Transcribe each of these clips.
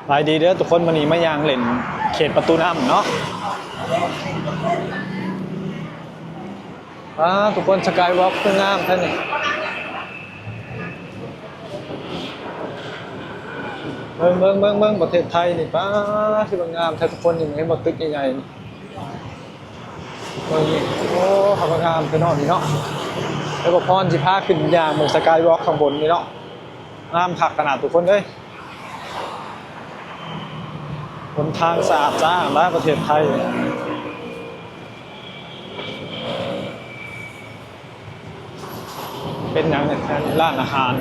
หลายดีเด้อทุกคนวันนี้มายางเล่นเขตประตูน้ำเนาะทุกคนสกายวอล์กคืองามท่านนี่เบิ่งประเทศไทยนี่ป้าคืองามแท้ทุกคนยังไงบ่ตึกใหญ่ๆนี่เบิ่งนี่โอ้ขาวงามไปนอนนี่เนาะแล้วก็พรสิพาขึ้นยางเมืองสกายวอล์กข้างบนนี่เนาะงามคักขนาดทุกคนเด้ยบนทางสะอาดจ้าและประเทศไทยเป็นอย่างเนี่ยแทนร้านอาหาร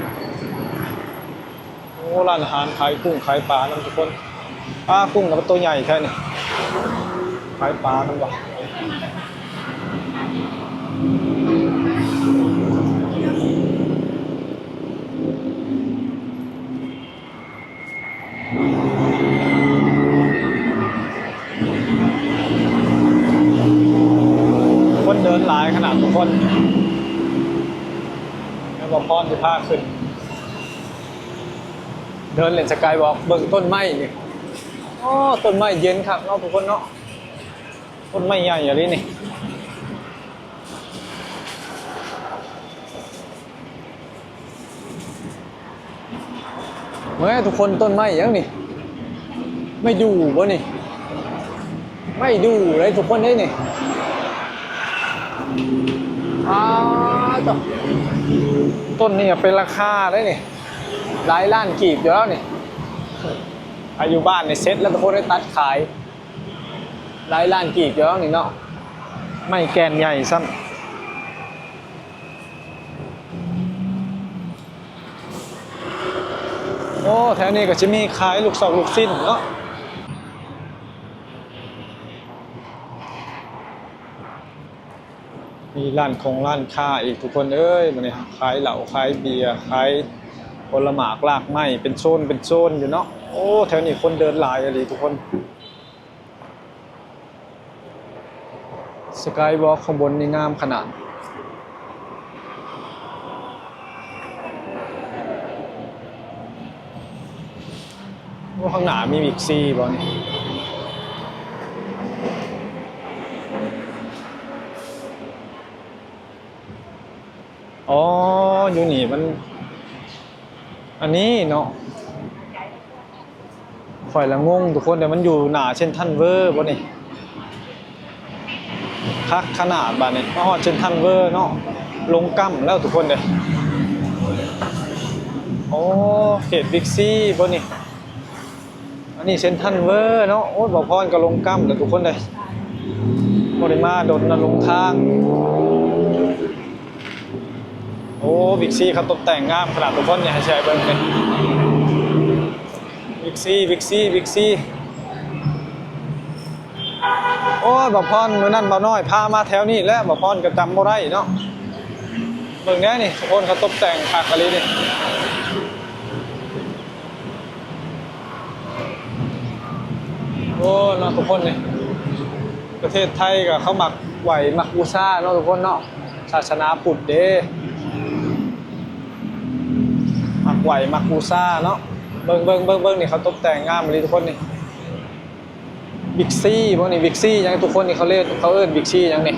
โอ้ร้านอาหารขายกุ้งขายปลาน้ำทุกคนกุ้งกับตัวใหญ่แค่นี้ขายปลาน้ำบ่คนเดินหลายขนาดทุกคนแล้วก็พรที่พาขึ้นเดินเล่นสกายวอล์กเบิ่งต้นไม้นี่ต้นไม้เย็นครับเนาะทุกคนเนาะต้นไม้ใหญ่อย่างนี้นี่เมื่อทุกคนต้นไม้ยังนี่ไม่ดูบ่นี่ไม่ดูเลยทุกคนได้นี่ต้นนี่เป็นราคาได้นี่หลายล้านกีบอยู่แล้วนี่อายุบ้านในเซ็ตแล้วทุกคนได้ตัดขายหลายล้านกีบอยู่แล้วนี่เนาะไม่แกนใหญ่ซ้ำโอ้แถวนี้ก็จะมีขายลูกศรลูกสิ้นเนาะมีร้านค้าอีกทุกคนเอ้ยมันนี่ขายเหล้าขายเบียร์ขายผลไม้รากไม้เป็นโซนอยู่เนาะโอ้แถวนี้คนเดินหลายเลยทุกคนสกายวอล์กข้างบนนี่งามขนาดว่าข้างหน้ามีบิ๊กซีบ่นี่อ๋ออยู่นี่มันอันนี้เนาะข่อยละงงทุกคนแต่มันอยู่หน้าเช่นทันเวอร์บ่นี่คักขนาดบาดนี้เช่นทันเวอร์เนาะลงกั้มแล้วทุกคนเลยโอ้เขตบิ๊กซีบ่นี่อันนี้เช่นทันเวอร์เนาะโอ้ยบ่พรก็ลงกั้มแล้วทุกคนเลยบ่ได้มาโดนลงทางโอ้บิ๊กซีเขาตกแต่งงามขนาดทุกคนเนี่ยให้แชร์เบิ่งเลยบิ๊กซีโอ้ยบ่พรมื้อนั้นบ่น้อยพามาแถวนี้แล้วบ่พรก็จำบ่ได้เนาะเบิ่งแน่นี่ทุกคนเขาตกแต่งคักอะไรนี่โอ้เนาะทุกคนนี่ประเทศไทยก็เขามักไหวมักบูชาเนาะทุกคนเนาะศาสนาพุทธเด้มักไหวมักบูชาเนาะเบิ่งนี่เขาตกแต่งงามเลยทุกคนนี่บิ๊กซีพวกนี้บิ๊กซียังทุกคนนี่เขาเอิ้นบิ๊กซียังนี่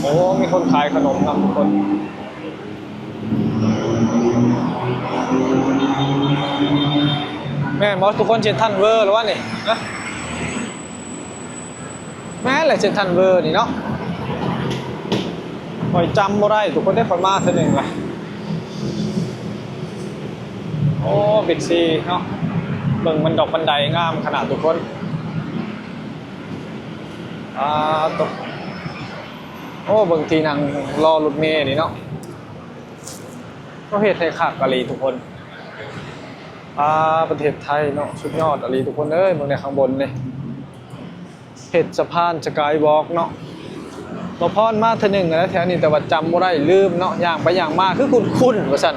โอ้มีคนขายขนมครับทุกคนแม่มอสทุกคนเซ็นทรัลเวอร์หรือว่านี่นะแม่อะไรเซ็นทรัลเวอร์นี่เนาะคอยจำบ่ได้ทุกคนได้คอยมาเท่านึงเลยโอ้บิ๊กซีเนาะเบิ่งมันดอกบันไดงามขนาดทุกคนตกโอ้เบิ่งทีนั่งรอรถเมล์นี่เนาะก็เฮ็ดให้คักอะลีทุกคนประเทศไทยเนาะสุดยอดอะลีทุกคนเอ้ยเบิ่งในข้างบนนี่เฮ็ดสะพานสกายวอล์กเนาะบ่พรมาเทื่อนึงแล้วแถวนี้แต่ว่าจำบ่ได้ลืมเนาะย่างไปย่างมาคือคุ้นๆว่าซั่น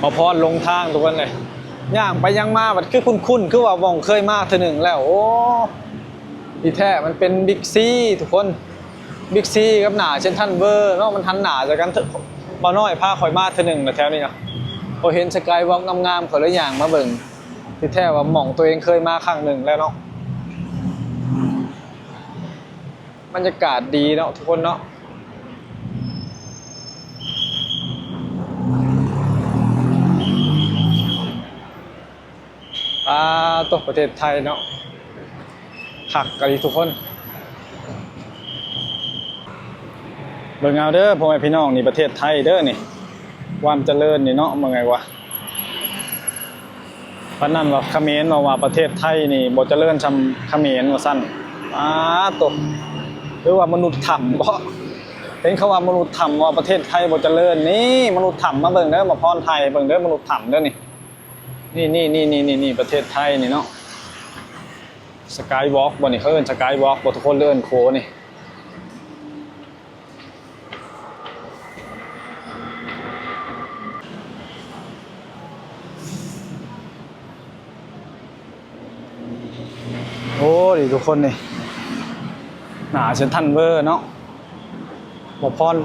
บ่พรลงทางทุกคนเลยย่างไปย่างมาบัดคือคุ้นๆคือว่าว่องเคยมาเทื่อนึงแล้วโอ้อีแท้มันเป็นบิ๊กซีทุกคนบิ๊กซีกับหน้าเซ็นทรัลเวอร์เนาะมันหันหน้าจากกัน บ่น้อยพาข่อยมาเทื่อหนึงนะแถวนี้นะพอเห็นสกายวอล์กงามๆข่อยเลยย่างมาเบิ่งที่แท้ว่าหม่องตัวเองเคยมาครั้งหนึ่งแล้วเนาะบรรยากาศดีเนาะทุกคนเนาะตัวประเทศไทยเนาะหักกันดีทุกคนเบิ่งเอาเด้อพ่อแม่พี่น้องนี่ประเทศไทยเด้อนี่ความเจริญนี่เนาะว่าไงวะเพราะนั่นว่าเขมรว่าประเทศไทยนี่บ่เจริญซำเขมรว่าซั่นตัวหรือว่ามนุษย์ถ้ำบ่เป็นเขาว่ามนุษย์ถ้ำว่าประเทศไทยบ่เจริญนี่มนุษย์ถ้ำมาเบิ่งเด้อมาพรไทยเบิ่งเด้อมนุษย์ถ้ำเด้อนี่ประเทศไทยนี่เนาะสกายวอล์กบ่นี่เขาเอิ้นสกายวอล์กบ่ทุกคนเอิ้นโคนี่โอ้ดิทุกคนนี่หนาเซ็นทรัลเวอร์เนาะบ่พร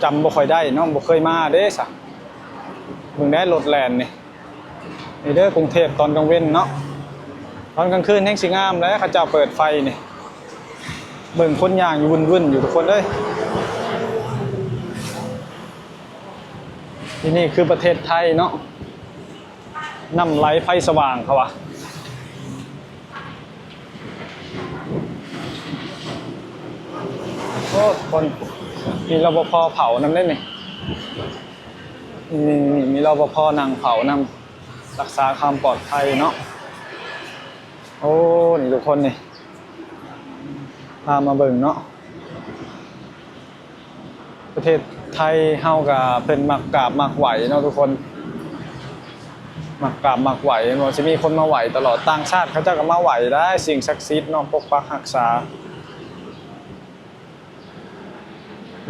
จำบ่ค่อยได้เนาะบ่เคยมาเด้ซะมึงได้รถแล่นนี่เด้อกรุงเทพตอนกลางเว้นเนาะตอนกลางคืนแห่งสิงามแล้วเขาเจ้าเปิดไฟนี่เบิ่งคนย่างอยู่วุ่นๆอยู่ทุกคนเด้ยที่นี่คือประเทศไทยเนาะน้ำไหลไฟสว่างเขาวะโอ้คนมีรปภเผานำได้ไหมมีรปภนางเผานำรักษาความปลอดภัยเนาะโอ้นี่ทุกคนนี่พามาเบิ่งเนาะประเทศไทยเฮากับเป็นมักกราบมักไหวเนาะทุกคนมักกราบมักไหวมันจะมีคนมาไหวตลอดต่างชาติเขาจะก็มาไหวได้สิ่งศักดิ์สิทธิ์เนาะปกปักรักษา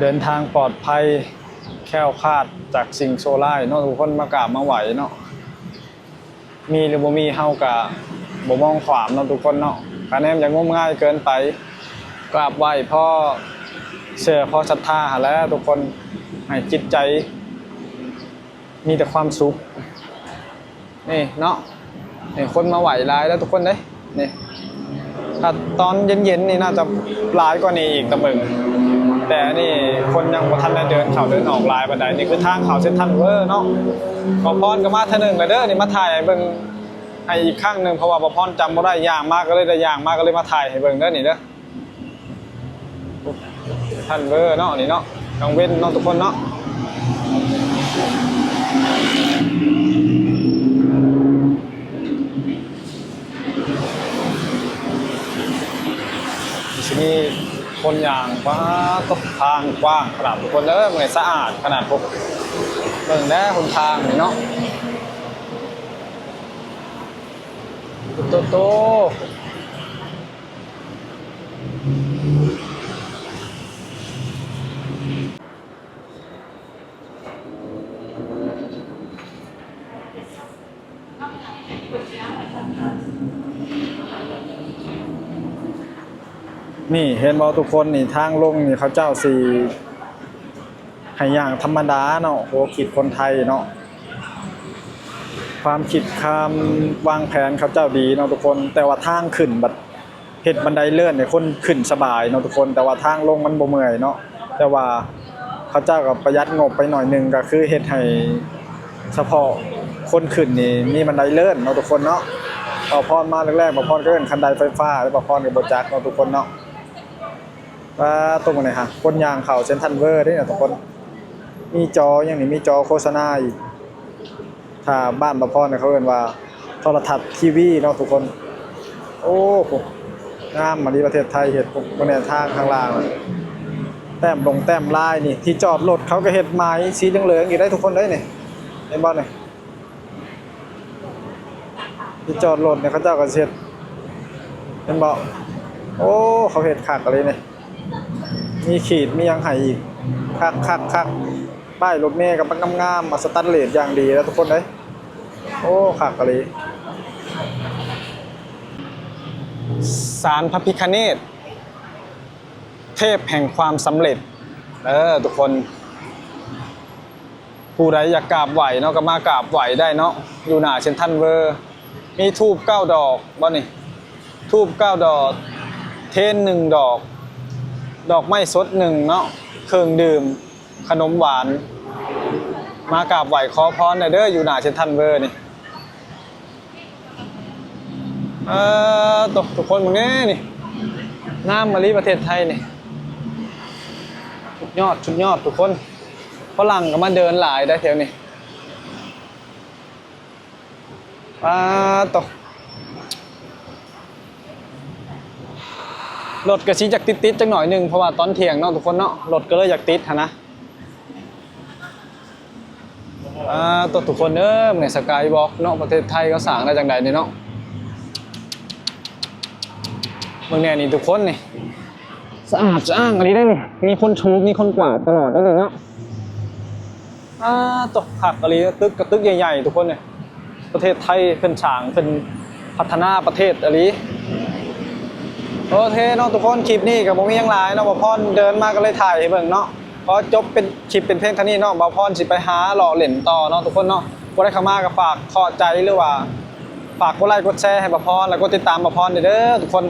เดินทางปลอดภัยแคล้วคลาดจากสิ่งโซล่าเนาะทุกคนมากราบมาไหวเนาะมีหรือบ่มีเฮากับบ่มองขวามเนาะทุกคนเนาะการแนมอย่างงมง่ายเกินไปกราบไหว้พ่อเชื่อพ่อศรัทธาแล้วทุกคนให้จิตใจมีแต่ความสุขนี่เนาะนี่คนมาไหวหลายแล้วทุกคนเด้นี่ถ้าตอนเย็นๆนี่น่าจะหลายกว่านี้อีกตะมึงแต่นี่คนยังบ่ทันได้เดินเข้าเดินออกหลายปานใดนี่คือทางเข้าเซ็นทรัลเวอร์เนาะบ่พรก็มาเทื่อนึงแล้วเด้อนี่มาถ่ายให้เบิ่งให้อีกครั้งนึงเพราะว่าบ่พรจำบ่ได้ย่างมากก็เลยได้ย่างมากก็เลยมาถ่ายให้เบิ่งเด้อนี่เด้อท่านเวอร์เนาะนี่เนาะกลางเว้นเนาะทุกคนเนาะที่นี่คนอย่างว้าต้นทางกว้างขนาดทุกคนเด้อมันสะอาดขนาดพวกเบิ่งแน่คนทางนี่เนาะโตนี่เห็นบ่ทุกคนนี่ทางลงนี่เขาเจ้าสีให้อย่างธรรมดาเนาะโหคิดคนไทยเนาะความคิดความวางแผนเขาเจ้าดีเนาะทุกคนแต่ว่าทางขึ้นบัดเฮ็ดบันไดเลื่อนเนี่ยคนขึ้นสบายเนาะทุกคนแต่ว่าทางลงมันบ่เมื่อยเนาะแต่ว่าเขาเจ้าก็ประหยัดงบไปหน่อยนึงก็คือเฮ็ดให้เฉพาะคนขึ้นนี่มีบันไดเลื่อนเนาะทุกคนเนาะพอพรมาแรกๆพอพรก็เอิ้นคันไดไฟฟ้าแล้วพอพรก็บ่จักเนาะทุกคนเนาะว่าตรงไหนฮะคนยางเขาเซ็นทรัลเวอร์ด้วยนะทุกคนมีจออย่างนี้มีจอโฆษณาอีกถ้าบ้านบะพรเนี่ยเขาเรียกว่าโทรทัศน์ทีวีเนาะทุกคนโอ้โหงามมาดีประเทศไทยเห็ดพวกเนี่ยทางข้างล่างแต้มลงแต้มลายนี่ที่จอดรถเขาก็เห็ดไม้สีเหลืองๆอยู่ได้ทุกคนได้เนี่ยในบ้านเนี่ยที่จอดรถเนี่ยเขาเจ้าก็เห็ดเป็นบอกโอ้เขาเห็ดขักอะไรเนี่ยมีขีดมียังไห่อีกคักป้ายรถเมล์กับปังงามมาสตันเลสอย่างดีแล้วทุกคนเลยโอ้คักอะไรศาลพระพิฆเนศเทพแห่งความสำเร็จทุกคน ผู้ใดอยากกราบไหวเนาะก็มากราบไหวได้เนาะอยู่หน้าเซ็นทรัลเวอร์มีทูบ9 ดอกบ่นี่ทูบ9 ดอกเทน1 ดอกดอกไม้สด1เนาะเครื่องดื่มขนมหวานมากราบไหวขอพรได้เด้ออยู่หน้าเซ็นทรัลเวอร์นี่ทุกคนมึงนี่งามมาลีประเทศไทยนี่ชุดยอดทุกคนฝรั่งก็มาเดินหลายได้แถวนี้ตกรถกระชี้จากติดจังหน่อยหนึ่งเพราะว่าตอนเที่ยงเนาะทุกคนเนาะรถก็เลยอยากติดนะตัวทุกคนในสกายบล็อกเนาะประเทศไทยก็สั่งได้จังใดนี่เนาะเมืองเนี่ยนี่ทุกคนนี่สะอาดอะไรได้เลยมีคนชูมีคนกวาดตลอดได้เลยเนาะตกผักอะไรตึกใหญ่ๆทุกคนเนี่ยประเทศไทยเป็นฉางเป็นพัฒนาประเทศอะไรโอเคเนาะทุกคนคลิปนี้กับผมมียังหลายเนาะบ่าวพรเดินมาก็เลยถ่ายให้เบิ่งเนาะพอจบเป็นคลิปเป็นเพลงท่านี้เนาะบ่าวพรสิไปหาหล่อเหล่นต่อเนาะทุกคนเนาะบ่ได้เข้ามาก็ฝากขอใจหรือว่าฝากกดไลค์กดแชร์ให้บ่าวพรแล้วก็ติดตามบ่าวพรเด้อทุกคน